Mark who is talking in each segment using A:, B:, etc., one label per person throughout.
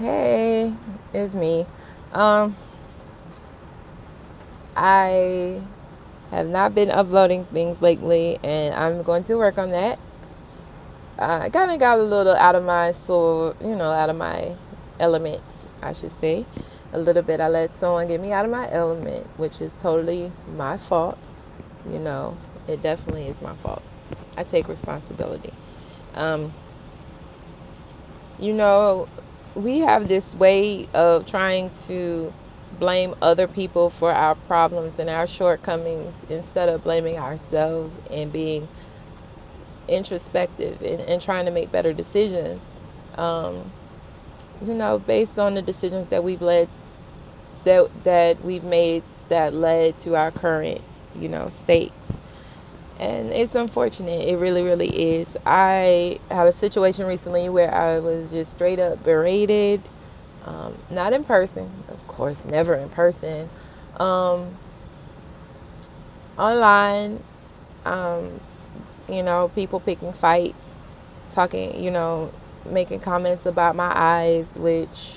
A: Hey, it's me. Um, I have not been uploading things lately, and I'm going to work on that. I kind of got a little out of my soul, out of my elements, I should say. A little bit. I let someone get me out of my element, which is totally my fault. You know, it definitely is my fault. I take responsibility. Um, you know, we have this way of trying to blame other people for our problems and our shortcomings instead of blaming ourselves and being introspective and trying to make better decisions. Um, Based on the decisions that we've made that led to our current, states. And it's unfortunate. It really, really is. I had a situation recently where I was just straight up berated. Not in person, of course, never in person. Um, Online, um, people picking fights, talking, making comments about my eyes, which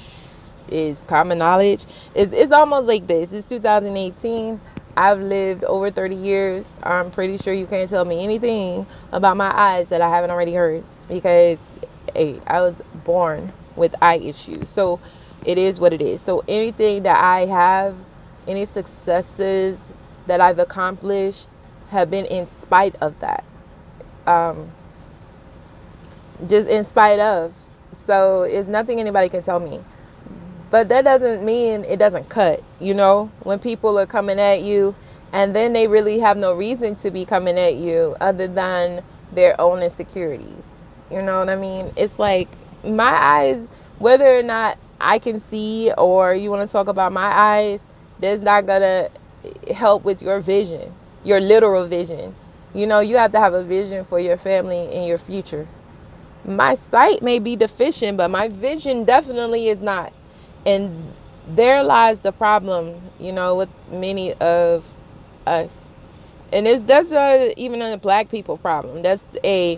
A: is common knowledge. It's almost like this. It's 2018. I've lived over 30 years. I'm pretty sure you can't tell me anything about my eyes that I haven't already heard because, hey, I was born with eye issues. So it is what it is. So anything that I have, any successes that I've accomplished have been in spite of that. Um, just in spite of. So it's nothing anybody can tell me. But that doesn't mean it doesn't cut, when people are coming at you and then they really have no reason to be coming at you other than their own insecurities. You know what I mean? It's like my eyes, whether or not I can see or you want to talk about my eyes, that's not going to help with your vision, your literal vision. You have to have a vision for your family and your future. My sight may be deficient, but my vision definitely is not. And there lies the problem, with many of us. And that's not even a black people problem. That's a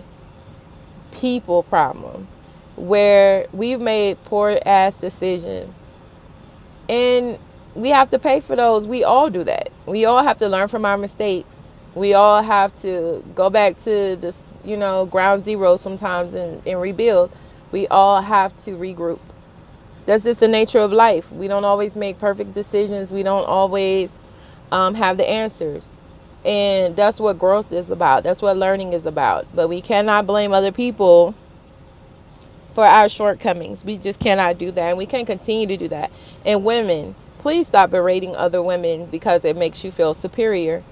A: people problem where we've made poor ass decisions. And we have to pay for those. We all do that. We all have to learn from our mistakes. We all have to go back to this, ground zero sometimes and rebuild. We all have to regroup. That's just the nature of life. We don't always make perfect decisions. We don't always have the answers. And that's what growth is about. That's what learning is about. But we cannot blame other people for our shortcomings. We just cannot do that. And we can't continue to do that. And women, please stop berating other women because it makes you feel superior.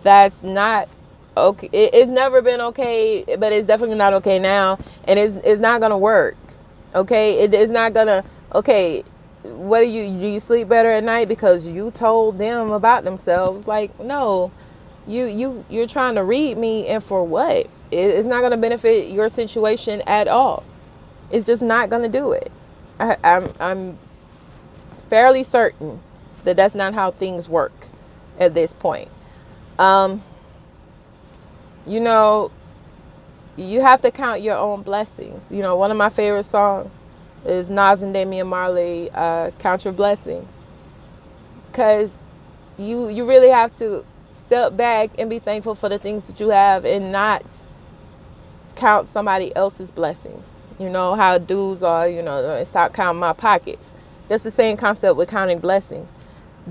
A: That's not okay. It's never been okay, but it's definitely not okay now. And it's not going to work. Okay? It's not going to, okay, what do you sleep better at night because you told them about themselves? Like, no. You're trying to read me, and for what? It's not going to benefit your situation at all. It's just not going to do it. I'm fairly certain that that's not how things work at this point. Um, you know, you have to count your own blessings. One of my favorite songs is Nas and Damian Marley, Count Your Blessings. Because you really have to step back and be thankful for the things that you have and not count somebody else's blessings. How dudes are, stop counting my pockets. That's the same concept with counting blessings.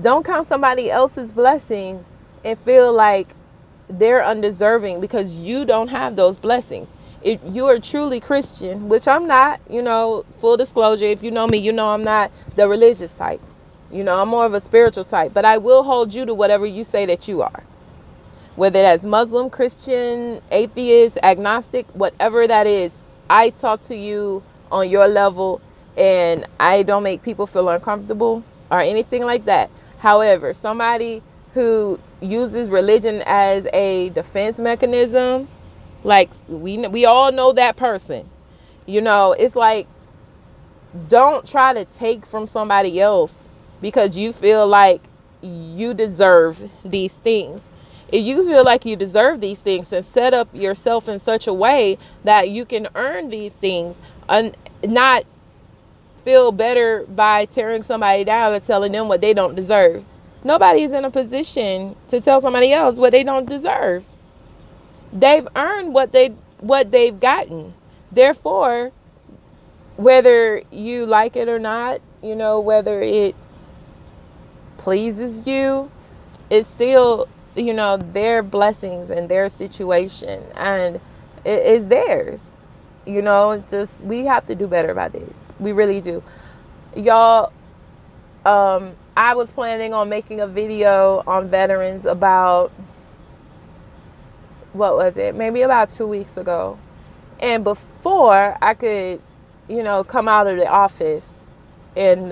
A: Don't count somebody else's blessings and feel like they're undeserving because you don't have those blessings. If you are truly Christian, which I'm not, full disclosure, if you know me, I'm not the religious type. I'm more of a spiritual type, but I will hold you to whatever you say that you are. Whether that's Muslim, Christian, atheist, agnostic, whatever that is, I talk to you on your level and I don't make people feel uncomfortable or anything like that. However, somebody who uses religion as a defense mechanism, like we all know that person. It's like, don't try to take from somebody else because you feel like you deserve these things. If you feel like you deserve these things, then set up yourself in such a way that you can earn these things and not feel better by tearing somebody down and telling them what they don't deserve. Nobody's in a position to tell somebody else what they don't deserve. They've earned what they've gotten. Therefore, whether you like it or not, whether it pleases you, it's still, their blessings and their situation, and it is theirs. Just, we have to do better about this. We really do. Y'all, I was planning on making a video on veterans about, what was it? Maybe about 2 weeks ago. And before I could, come out of the office and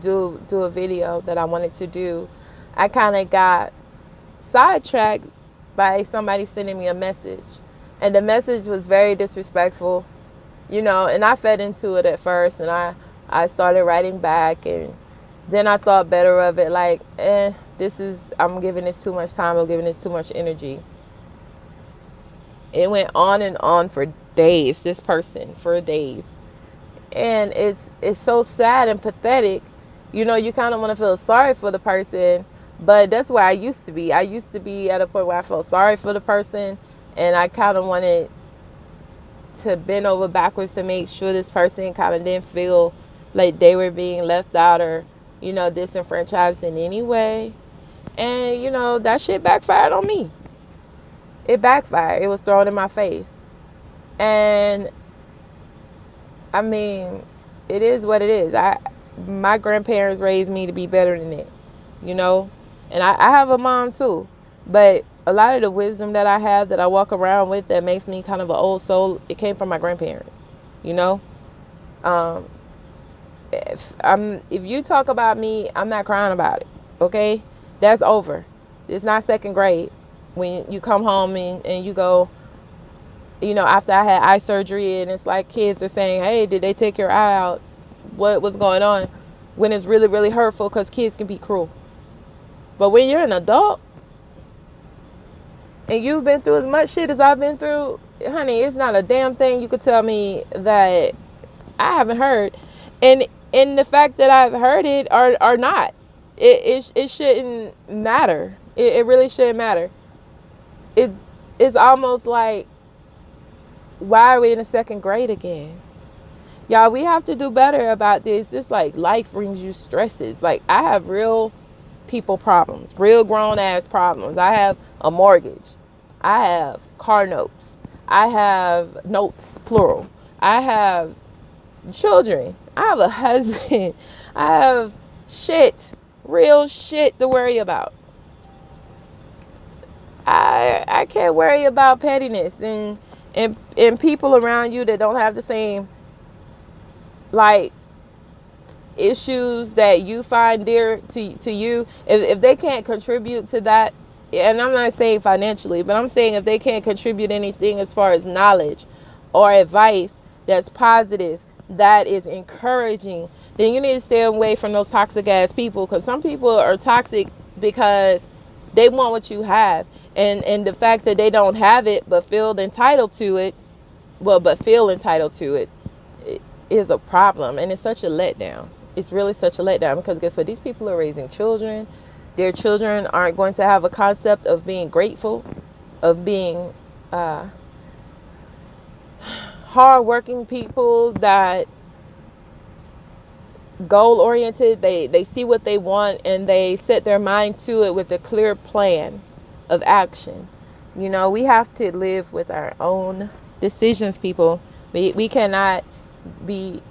A: do a video that I wanted to do, I kind of got sidetracked by somebody sending me a message. And the message was very disrespectful, and I fed into it at first, and I started writing back, and then I thought better of it, like, I'm giving this too much time, I'm giving this too much energy. It went on and on for days, for days. And it's so sad and pathetic. You kind of want to feel sorry for the person, but that's where I used to be. I used to be at a point where I felt sorry for the person, and I kind of wanted to bend over backwards to make sure this person kind of didn't feel like they were being left out or, disenfranchised in any way. And, that shit backfired on me. It backfired. It was thrown in my face. And I mean, it is what it is. My grandparents raised me to be better than that, and I have a mom too, but a lot of the wisdom that I have, that I walk around with, that makes me kind of an old soul, it came from my grandparents. If you talk about me, I'm not crying about it. Okay, that's over. It's not second grade when you come home and you go, after I had eye surgery, and it's like kids are saying, hey, did they take your eye out? What was going on? When it's really, really hurtful, because kids can be cruel. But when you're an adult and you've been through as much shit as I've been through, honey, it's not a damn thing you could tell me that I haven't heard. And the fact that I've heard it or not, it shouldn't matter. It really shouldn't matter. It's almost like, why are we in the second grade again? Y'all, we have to do better about this. It's like life brings you stresses. Like, I have real people problems, real grown ass problems. I have a mortgage. I have car notes. I have notes, plural. I have children. I have a husband. I have real shit to worry about. I can't worry about pettiness and people around you that don't have the same, like, issues that you find dear to you. If they can't contribute to that, and I'm not saying financially, but I'm saying if they can't contribute anything as far as knowledge or advice that's positive, that is encouraging, then you need to stay away from those toxic ass people, because some people are toxic because they want what you have, and the fact that they don't have it but feel entitled to it, it is a problem, and it's such a letdown. It's really such a letdown, because guess what? These people are raising children. Their children aren't going to have a concept of being grateful, of being hardworking people that goal oriented. They see what they want and they set their mind to it with a clear plan of action. We have to live with our own decisions, people. We cannot be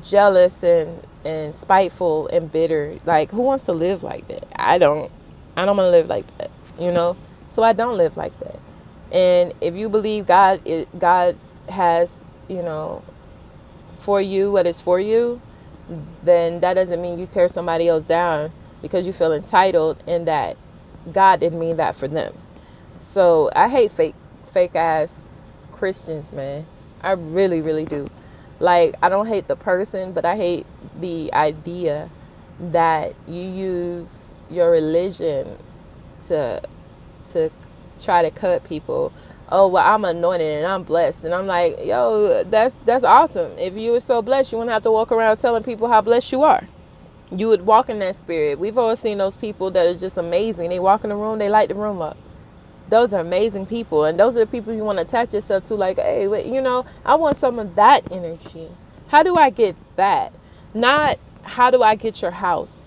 A: jealous and spiteful and bitter. Like, who wants to live like that? I don't want to live like that, so I don't live like that. And if you believe God has, for you what is for you, then that doesn't mean you tear somebody else down because you feel entitled and that God didn't mean that for them. So I hate fake ass Christians, man. I really, really do. Like, I don't hate the person, but I hate the idea that you use your religion to try to cut people oh, well, I'm anointed and I'm blessed. And I'm like, yo, that's awesome. If you were so blessed, you wouldn't have to walk around telling people how blessed you are. You would walk in that spirit. We've always seen those people that are just amazing. They walk in the room, they light the room up. Those are amazing people. And those are the people you want to attach yourself to. Like, hey, I want some of that energy. How do I get that? Not how do I get your house?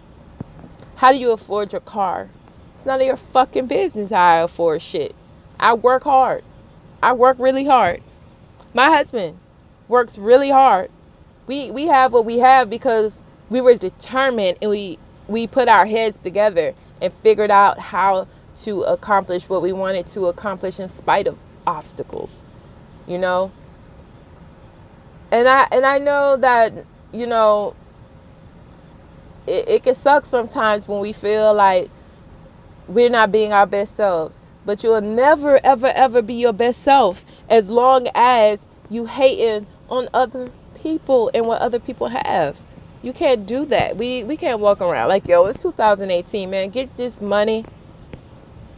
A: How do you afford your car? It's none of your fucking business how I afford shit. I work hard. I work really hard. My husband works really hard. We have what we have because we were determined, and we put our heads together and figured out how to accomplish what we wanted to accomplish in spite of obstacles, you know. And I know that, you know, it can suck sometimes when we feel like we're not being our best selves. But you'll never, ever, ever be your best self as long as you hating on other people and what other people have. You can't do that. We can't walk around like, yo, it's 2018, man. Get this money.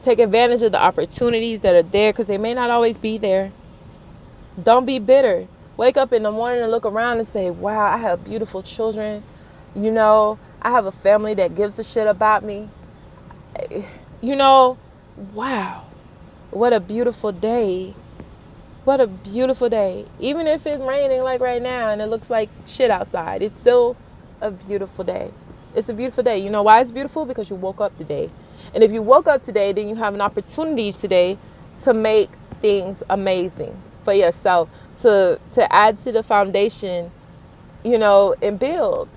A: Take advantage of the opportunities that are there because they may not always be there. Don't be bitter. Wake up in the morning and look around and say, wow, I have beautiful children. You know, I have a family that gives a shit about me. You know, wow, what a beautiful day. What a beautiful day. Even if it's raining like right now and it looks like shit outside, it's still a beautiful day. It's a beautiful day. You know why it's beautiful? Because you woke up today. And if you woke up today, then you have an opportunity today to make things amazing for yourself, to add to the foundation, you know, and build.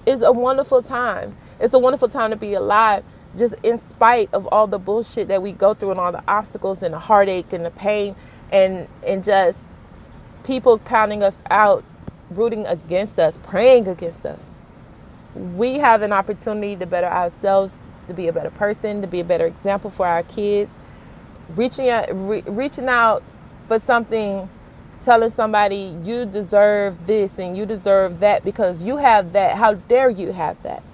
A: It's a wonderful time. It's a wonderful time to be alive, just in spite of all the bullshit that we go through and all the obstacles and the heartache and the pain and just people counting us out, rooting against us, praying against us. We have an opportunity to better ourselves, to be a better person, to be a better example for our kids. Reaching out for something, telling somebody you deserve this and you deserve that because you have that. How dare you have that?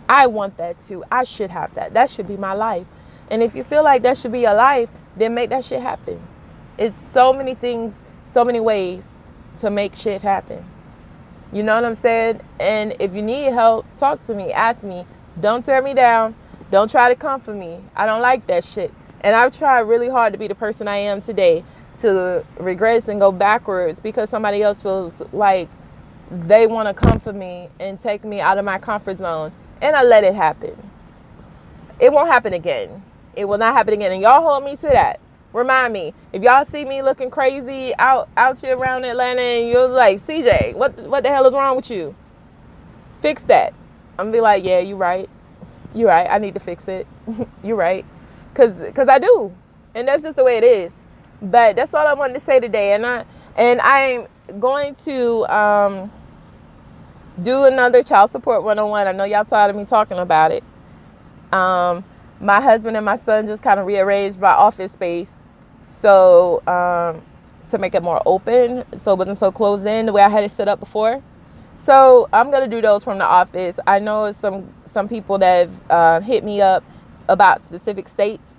A: I want that too. I should have that. That should be my life. And if you feel like that should be your life, then make that shit happen. It's so many things, so many ways to make shit happen. You know what I'm saying? And if you need help, talk to me, ask me. Don't tear me down. Don't try to comfort me. I don't like that shit. And I've tried really hard to be the person I am today, to regress and go backwards because somebody else feels like they want to comfort me and take me out of my comfort zone. And I let it happen. It won't happen again. It will not happen again. And y'all hold me to that. Remind me. If y'all see me looking crazy out here around Atlanta and you're like, CJ, what the hell is wrong with you? Fix that. I'm going to be like, yeah, you're right. You're right. I need to fix it. You're right. Because I do. And that's just the way it is. But that's all I wanted to say today. And I'm going to do another child support 101. I know y'all tired of me talking about it. My husband and my son just kind of rearranged my office space so to make it more open, so it wasn't so closed in the way I had it set up before. So I'm gonna do those from the office. I know some people that have hit me up about specific states,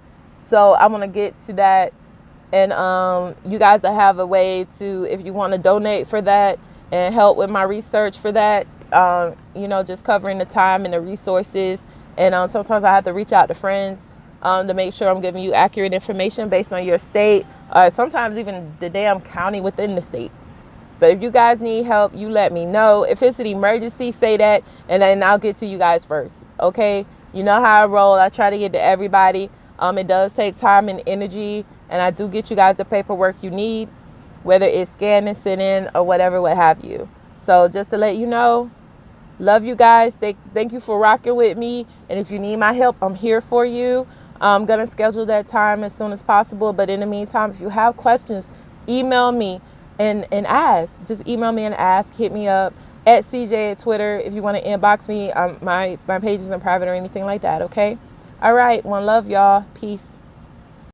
A: so I'm gonna get to that. And you guys that have a way to, if you want to donate for that and help with my research for that, you know, just covering the time and the resources. And sometimes I have to reach out to friends to make sure I'm giving you accurate information based on your state, sometimes even the damn county within the state. But if you guys need help, you let me know. If it's an emergency, say that, and then I'll get to you guys first, okay? You know how I roll. I try to get to everybody. It does take time and energy, and I do get you guys the paperwork you need, whether it's scan and send in or whatever, what have you. So just to let you know, love you guys. Thank you for rocking with me. And if you need my help, I'm here for you. I'm going to schedule that time as soon as possible. But in the meantime, if you have questions, email me and ask. Just email me and ask. Hit me up at CJ at Twitter if you want to inbox me. My page isn't private or anything like that, okay? All right. One love, y'all. Peace.